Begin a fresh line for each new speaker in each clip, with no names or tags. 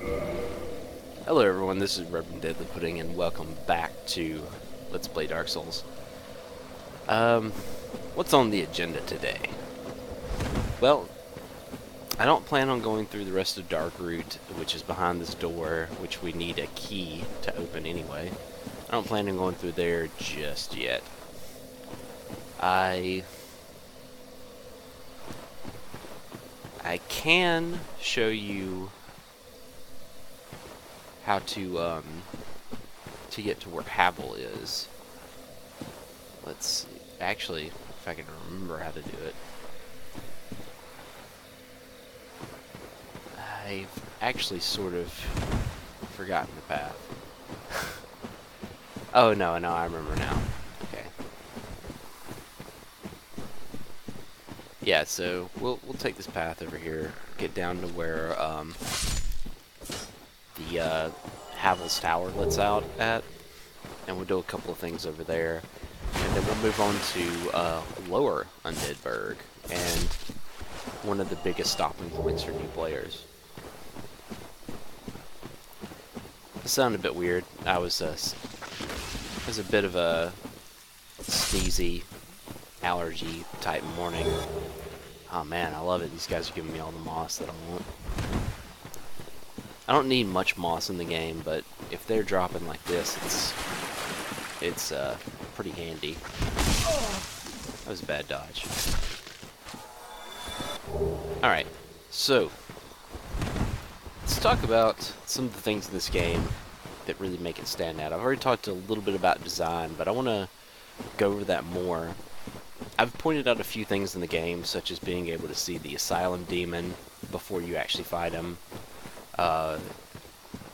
Hello everyone, this is Reverend Deadlypudding and welcome back to Let's Play Dark Souls. What's on the agenda today? Well, I don't plan on going through the rest of Darkroot, which is behind this door, which we need a key to open anyway. I don't plan on going through there just yet. I can show you how to get to where Havel is. Let's see. Actually, if I can remember how to do it. I've actually sort of forgotten the path. Oh no, I remember now. Okay. Yeah, so we'll take this path over here, get down to where the Havel's Tower lets out at, and we'll do a couple of things over there, and then we'll move on to lower Undeadburg, and one of the biggest stopping points for new players. It sounded a bit weird. It was a bit of a sneezy, allergy type morning. Oh man, I love it. These guys are giving me all the moss that I want. I don't need much moss in the game, but if they're dropping like this, it's pretty handy. That was a bad dodge. Alright, so let's talk about some of the things in this game that really make it stand out. I've already talked a little bit about design, but I want to go over that more. I've pointed out a few things in the game, such as being able to see the Asylum Demon before you actually fight him.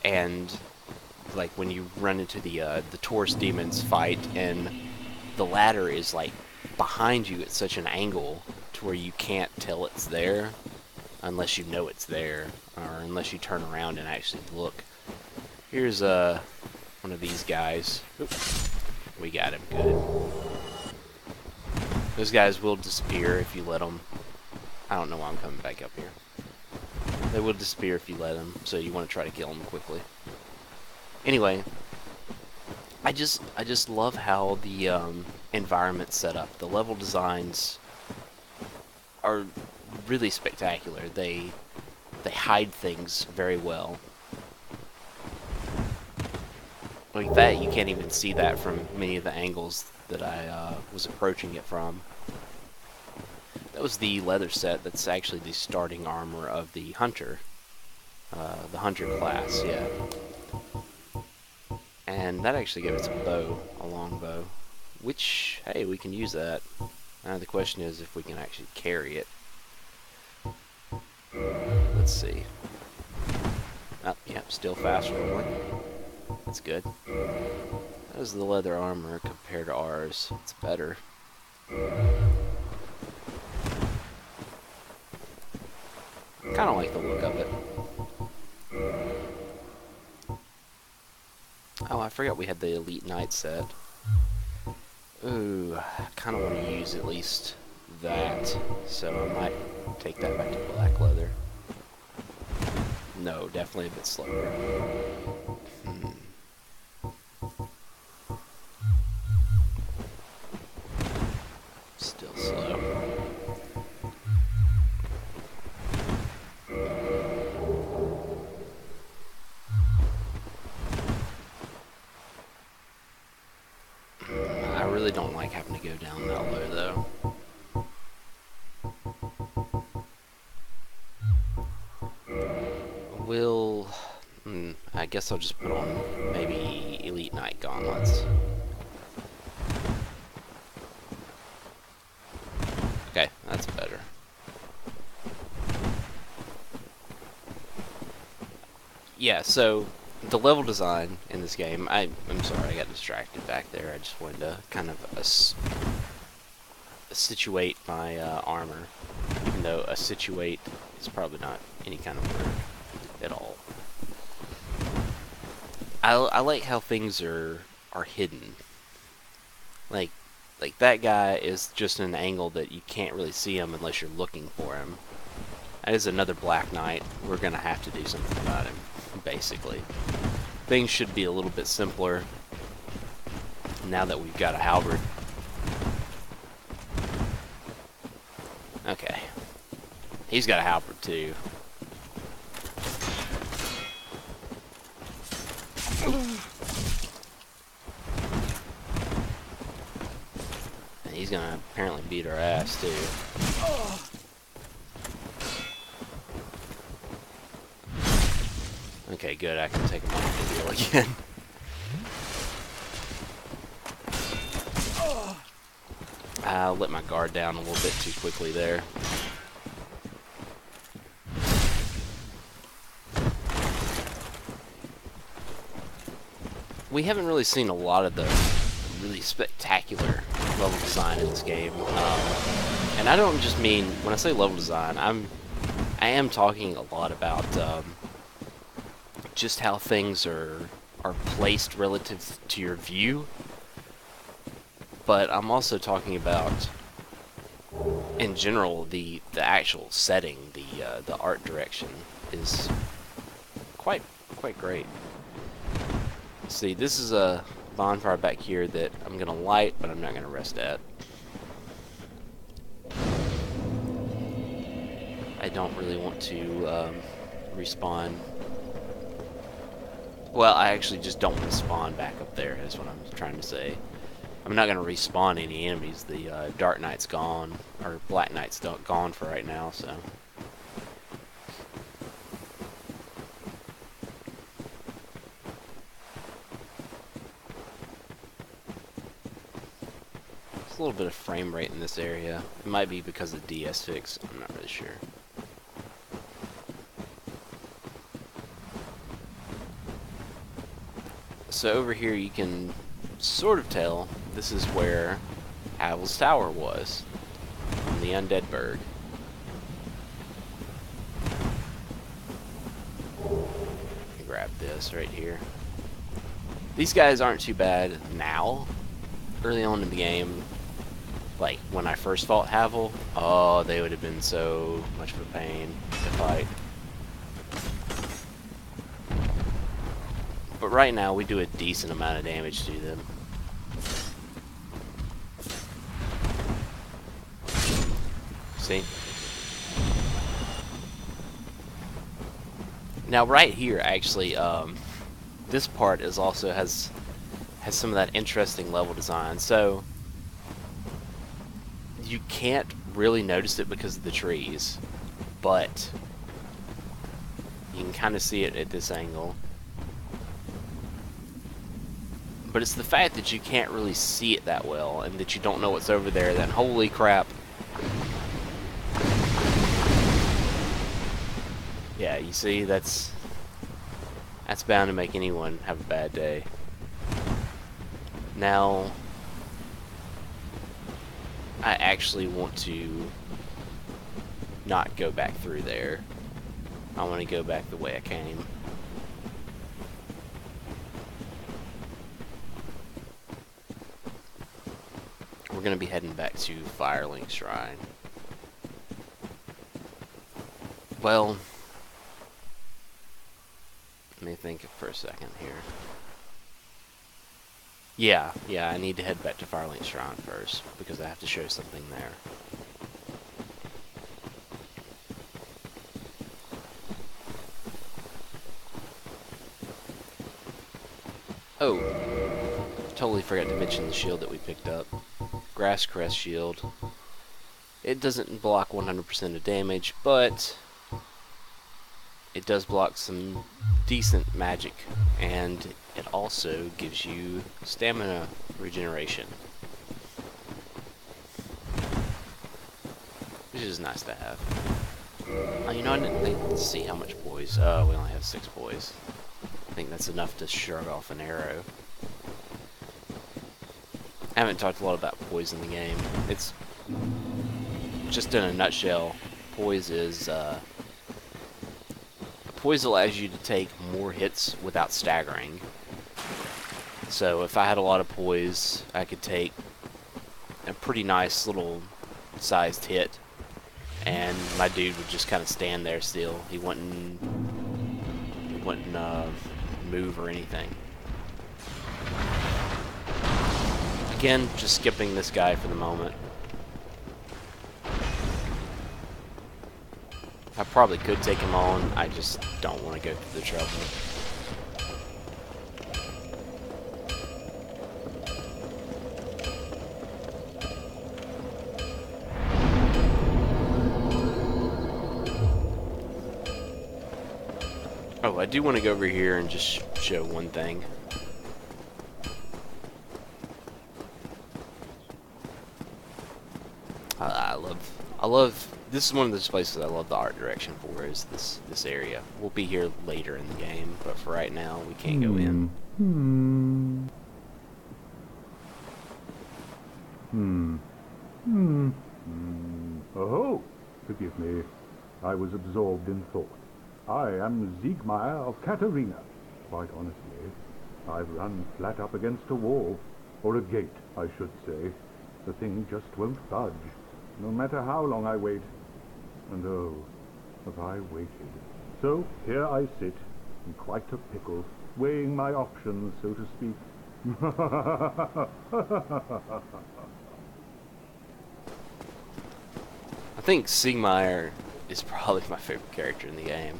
And like when you run into the Taurus demons fight, and the ladder is like behind you at such an angle to where you can't tell it's there unless you know it's there, or unless you turn around and actually look. Here's one of these guys. Oops. We got him. Good. Those guys will disappear if you let them. I don't know why I'm coming back up here. They will disappear if you let them, so you want to try to kill them quickly. Anyway, I just love how the environment's set up. The level designs are really spectacular. They hide things very well. Like that, you can't even see that from many of the angles that I was approaching it from. That was the leather set. That's actually the starting armor of the hunter class, yeah. And that actually gave us a bow, a long bow, which, hey, we can use that. Now the question is if we can actually carry it. Let's see. Oh, yeah, still fast rolling. That's good. That was the leather armor compared to ours. It's better. Kind of like the look of it. Oh, I forgot we had the Elite Knight set. Ooh, I kind of want to use at least that, so I might take that back to black leather. No, definitely a bit slower. Still slow. I really don't like having to go down that low, though. I guess I'll just put on maybe Elite Knight gauntlets. Okay, that's better. Yeah, so the level design in this game, I'm sorry, I got distracted back there. I just wanted to kind of situate my armor, even though situate is probably not any kind of word at all. I like how things are hidden. Like that guy is just in an angle that you can't really see him unless you're looking for him. That is another Black Knight. We're going to have to do something about him, basically. Things should be a little bit simpler now that we've got a halberd. Okay. He's got a halberd too. And he's gonna apparently beat our ass too. Okay, good. I can take him off the wheel again. I let my guard down a little bit too quickly there. We haven't really seen a lot of the really spectacular level design in this game. And I don't just mean, when I say level design, I am talking a lot about just how things are placed relative to your view. But I'm also talking about, in general, the actual setting, the art direction is quite great. See, this is a bonfire back here that I'm gonna light, but I'm not gonna rest at. I don't really want to respawn. Well, I actually just don't want to spawn back up there, is what I'm trying to say. I'm not going to respawn any enemies. The Dark Knight's gone, or Black Knight's gone for right now, so. There's a little bit of frame rate in this area. It might be because of DS fix, I'm not really sure. So over here you can sort of tell this is where Havel's Tower was, on the Undeadburg. Grab this right here. These guys aren't too bad now. Early on in the game, like when I first fought Havel, oh, they would have been so much of a pain to fight. But right now, we do a decent amount of damage to them. See? Now, right here, actually, this part is also has some of that interesting level design. So, you can't really notice it because of the trees, but you can kind of see it at this angle. But it's the fact that you can't really see it that well, and that you don't know what's over there, then holy crap. Yeah, you see, that's bound to make anyone have a bad day. Now, I actually want to not go back through there. I want to go back the way I came. We're going to be heading back to Firelink Shrine. Well, let me think for a second here. Yeah, I need to head back to Firelink Shrine first, because I have to show something there. Oh, totally forgot to mention the shield that we picked up. Grass Crest shield. It doesn't block 100% of damage, but it does block some decent magic, and it also gives you stamina regeneration, which is nice to have. You know, I didn't think to see how much poise. We only have 6 poise. I think that's enough to shrug off an arrow. I haven't talked a lot about poise in the game. It's just in a nutshell, poise is poise allows you to take more hits without staggering. So if I had a lot of poise, I could take a pretty nice little sized hit and my dude would just kind of stand there still. He wouldn't move or anything. Again, just skipping this guy for the moment. I probably could take him on, I just don't want to go through the trouble. Oh, I do want to go over here and just show one thing. I love, this is one of those places I love the art direction for, is this area. We'll be here later in the game, but for right now, we can't go in.
Oh, forgive me. I was absorbed in thought. I am Siegmeyer of Katarina. Quite honestly, I've run flat up against a wall, or a gate, I should say. The thing just won't budge, no matter how long I wait. And oh, have I waited. So here I sit, in quite a pickle, weighing my options, so to speak.
I think Siegmeyer is probably my favorite character in the game.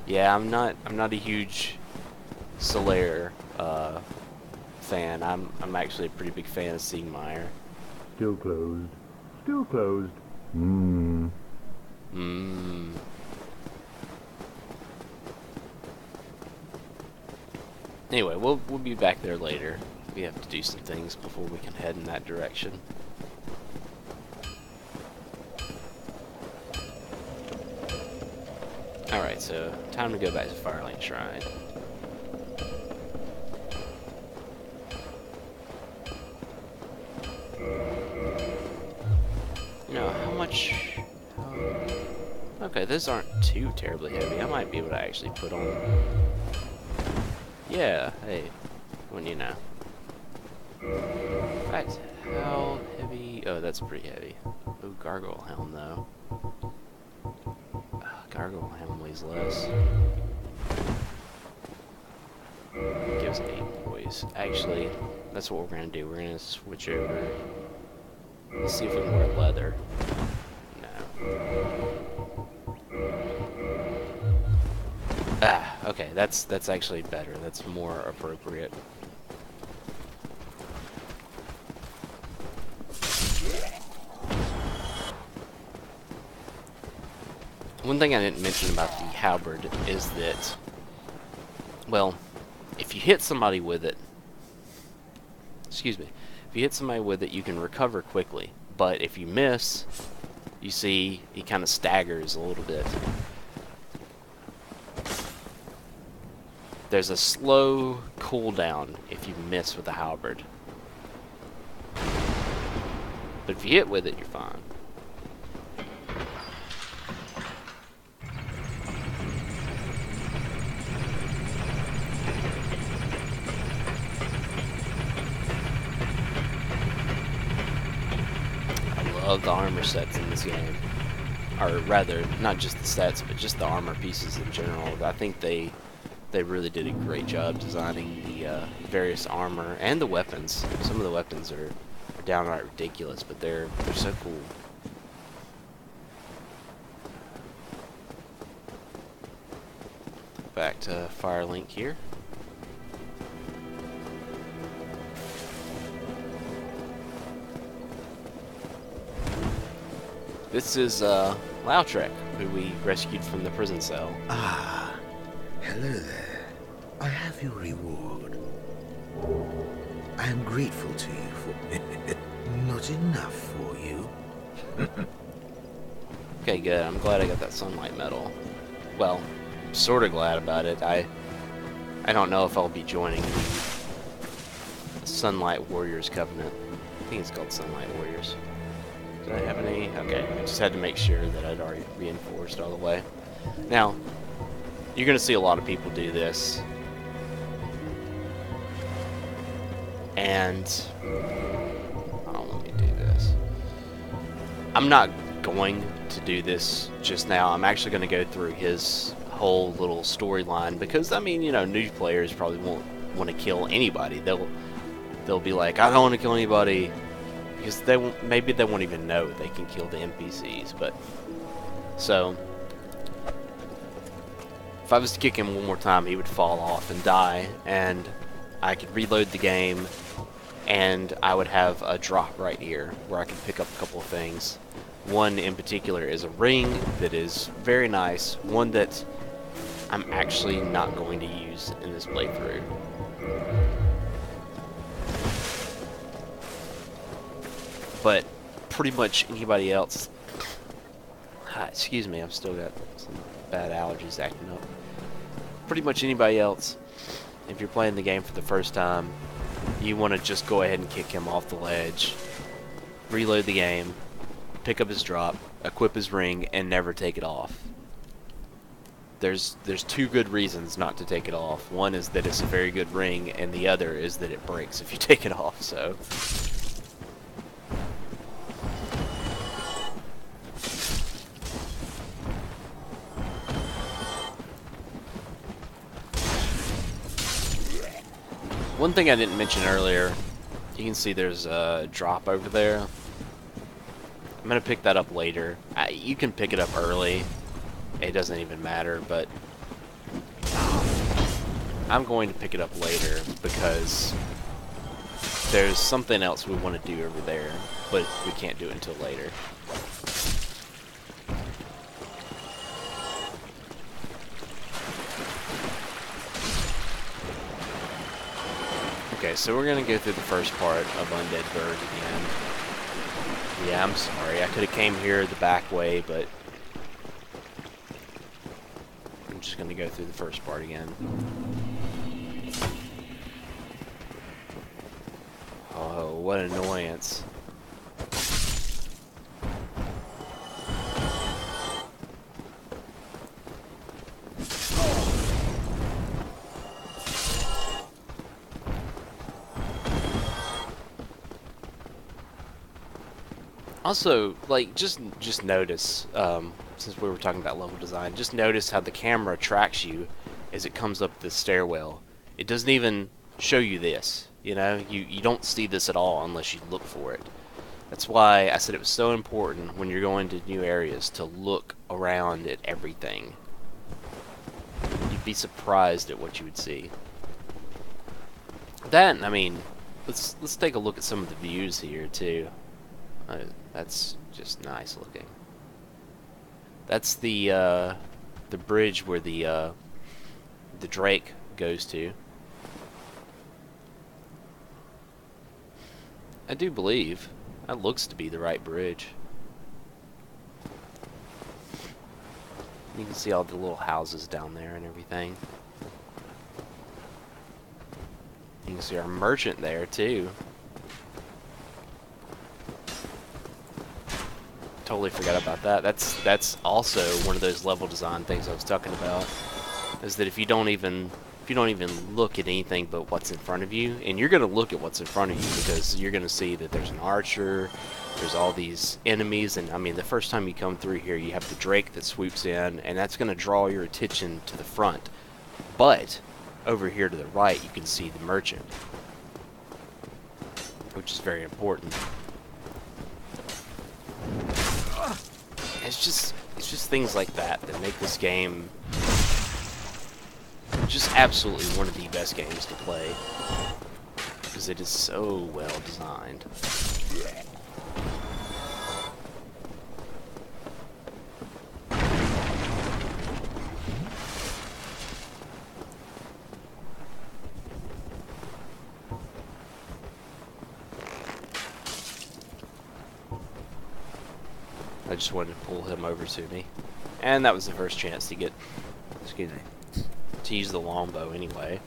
Yeah, I'm not a huge Solaire fan. I'm actually a pretty big fan of Siegmeyer.
Still closed. Still closed.
Anyway, we'll be back there later. We have to do some things before we can head in that direction. Alright, so time to go back to Firelink Shrine. You know, how much... okay, those aren't too terribly heavy. I might be able to actually put on... yeah, hey, when you know. In fact, how heavy... oh, that's pretty heavy. Oh, Gargoyle Helm, though. Gargoyle Helm weighs less. It gives 8 poise. Actually, that's what we're going to do. We're going to switch over. Let's see if we can wear leather. No. Ah, okay, that's actually better. That's more appropriate. One thing I didn't mention about the halberd is that, well, if you hit somebody with it, excuse me, if you hit somebody with it, you can recover quickly. But if you miss, you see he kind of staggers a little bit. There's a slow cooldown if you miss with the halberd. But if you hit with it, you're fine. Of the armor sets in this game, or rather, not just the sets, but just the armor pieces in general. I think they really did a great job designing the various armor and the weapons. Some of the weapons are downright ridiculous, but they're so cool. Back to Firelink here. This is Lautrec, who we rescued from the prison cell.
Ah, hello there. I have your reward. I am grateful to you for... not enough for you.
Okay, good. I'm glad I got that sunlight medal. Well, I'm sort of glad about it. I don't know if I'll be joining the Sunlight Warriors Covenant. I think it's called Sunlight Warriors. Did I have any? Okay, I just had to make sure that I'd already reinforced all the way. Now, you're going to see a lot of people do this. And, oh, let me do this. I'm not going to do this just now. I'm actually going to go through his whole little storyline because, I mean, you know, new players probably won't want to kill anybody. They'll be like, I don't want to kill anybody, because maybe they won't even know they can kill the NPCs. But so if I was to kick him one more time, he would fall off and die, and I could reload the game, and I would have a drop right here where I can pick up a couple of things. One in particular is a ring that is very nice, one that I'm actually not going to use in this playthrough. But pretty much anybody else, excuse me, I've still got some bad allergies acting up. Pretty much anybody else, if you're playing the game for the first time, you want to just go ahead and kick him off the ledge, reload the game, pick up his drop, equip his ring, and never take it off. There's two good reasons not to take it off. One is that it's a very good ring, and the other is that it breaks if you take it off. So one thing I didn't mention earlier, you can see there's a drop over there. I'm going to pick that up later. You can pick it up early. It doesn't even matter, but I'm going to pick it up later because there's something else we want to do over there, but we can't do it until later. Okay, so we're going to go through the first part of Undeadburg again. Yeah, I'm sorry. I could have came here the back way, but I'm just going to go through the first part again. Oh, what an annoyance. Also, like, just notice, since we were talking about level design, just notice how the camera tracks you as it comes up the stairwell. It doesn't even show you this, you know? You don't see this at all unless you look for it. That's why I said it was so important when you're going to new areas to look around at everything. You'd be surprised at what you would see. Then, I mean, let's take a look at some of the views here, too. That's just nice looking. That's the bridge where the Drake goes to. I do believe that looks to be the right bridge. You can see all the little houses down there and everything. You can see our merchant there too. Totally forgot about that. That's also one of those level design things I was talking about. Is that if you don't even look at anything but what's in front of you, and you're gonna look at what's in front of you because you're gonna see that there's an archer, there's all these enemies, and I mean the first time you come through here, you have the Drake that swoops in, and that's gonna draw your attention to the front. But over here to the right, you can see the merchant, which is very important. It's just things like that that make this game just absolutely one of the best games to play, because it is so well designed. I just wanted to pull him over to me, and that was the first chance to get, excuse me, to use the longbow anyway.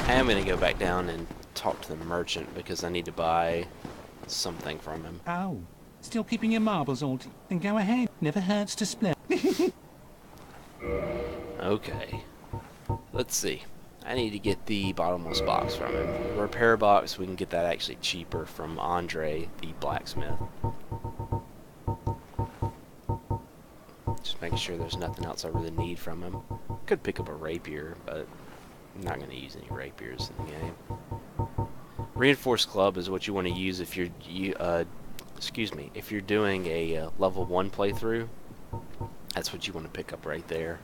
I am going to go back down and talk to the merchant because I need to buy something from him.
Oh, still keeping your marbles all? Then go ahead. Never hurts to split.
Okay. let's see. I need to get the bottomless box from him. The repair box, we can get that actually cheaper from Andre, the blacksmith. Just making sure there's nothing else I really need from him. Could pick up a rapier, but I'm not going to use any rapiers in the game. Reinforced club is what you want to use if you're if you're doing a level 1 playthrough. That's what you want to pick up right there.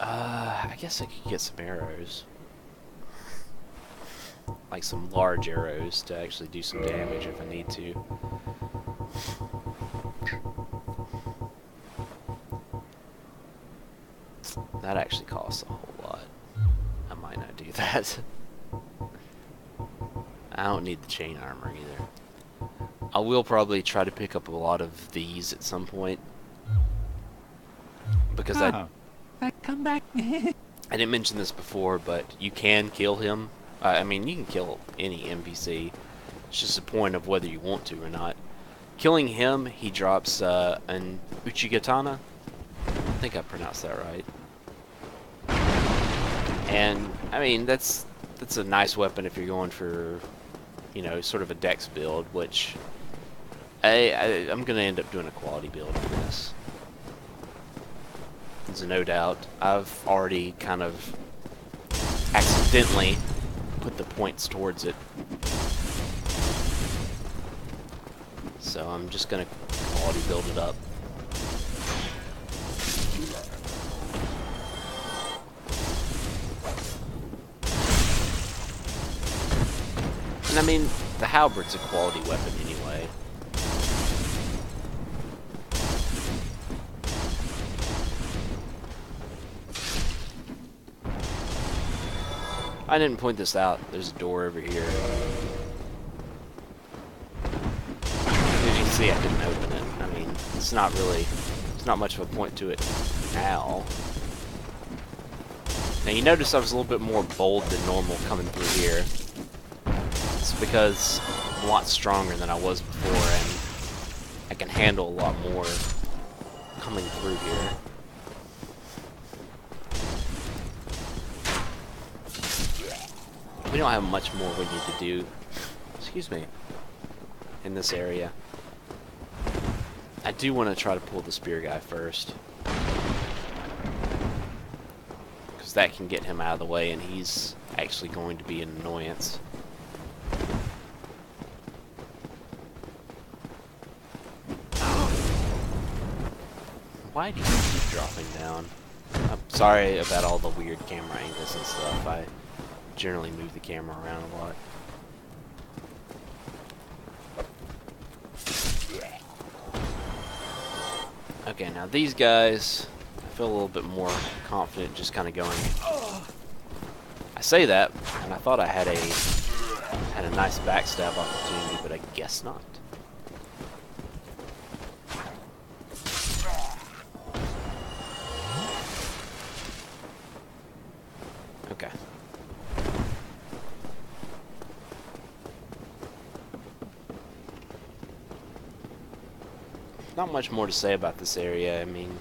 I guess I could get some arrows. Like some large arrows to actually do some damage if I need to. That actually costs a whole lot. I might not do that. I don't need the chain armor either. I will probably try to pick up a lot of these at some point. Because I
come back.
didn't mention this before, but you can kill him. I mean, you can kill any NPC. It's just a point of whether you want to or not. Killing him, he drops an Uchigatana. I think I pronounced that right. And, I mean, that's a nice weapon if you're going for, you know, sort of a dex build, which I'm going to end up doing a quality build on this. There's no doubt. I've already kind of accidentally put the points towards it. So I'm just going to quality build it up. And I mean, the halberd's a quality weapon anyway. I didn't point this out. There's a door over here. As you can see, I didn't open it. I mean, it's not much of a point to it now. Now you notice I was a little bit more bold than normal coming through here. It's because I'm a lot stronger than I was before, and I can handle a lot more coming through here. We don't have much more we need to do, excuse me, in this area. I do want to try to pull the spear guy first, because that can get him out of the way, and he's actually going to be an annoyance. Why do you keep dropping down? I'm sorry about all the weird camera angles and stuff. I generally move the camera around a lot. Okay, now these guys, I feel a little bit more confident just kind of going. I say that, and I thought I had a nice backstab opportunity, but I guess not. Okay. Not much more to say about this area. I mean,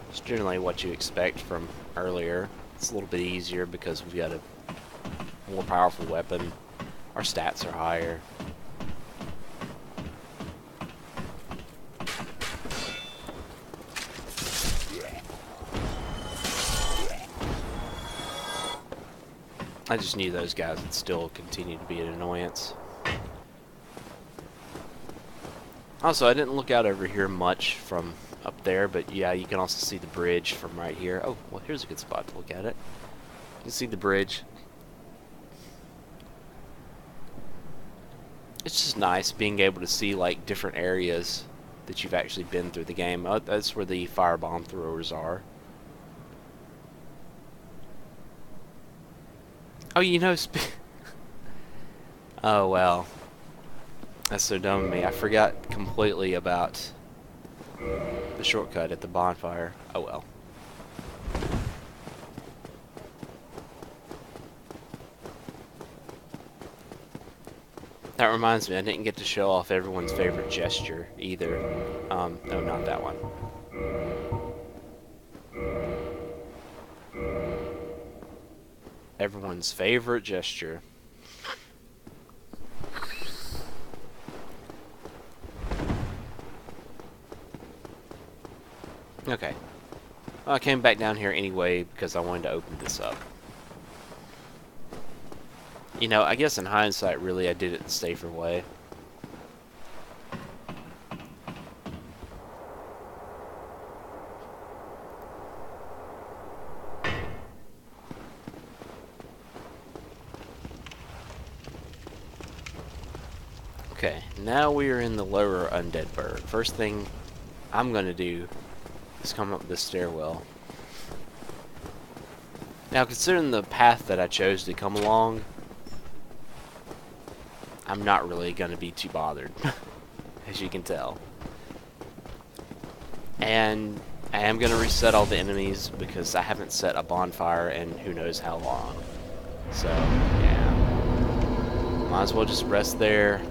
it's generally what you expect from earlier. It's a little bit easier because we've got a more powerful weapon. Our stats are higher. I just knew those guys would still continue to be an annoyance. Also, I didn't look out over here much from up there, but yeah, you can also see the bridge from right here. Oh, well, here's a good spot to look at it. You can see the bridge. It's just nice being able to see, like, different areas that you've actually been through the game. Oh, that's where the firebomb throwers are. Oh, you know, oh, well. That's so dumb of me. I forgot completely about the shortcut at the bonfire. Oh, well. That reminds me, I didn't get to show off everyone's favorite gesture either. No, not that one. Everyone's favorite gesture. Okay. Well, I came back down here anyway because I wanted to open this up. You know, I guess in hindsight, really, I did it the safer way. Okay, now we are in the lower Undeadburg. First thing I'm gonna do is come up this stairwell. Now, considering the path that I chose to come along, I'm not really gonna be too bothered, as you can tell. And I am gonna reset all the enemies because I haven't set a bonfire in who knows how long. So, yeah. Might as well just rest there.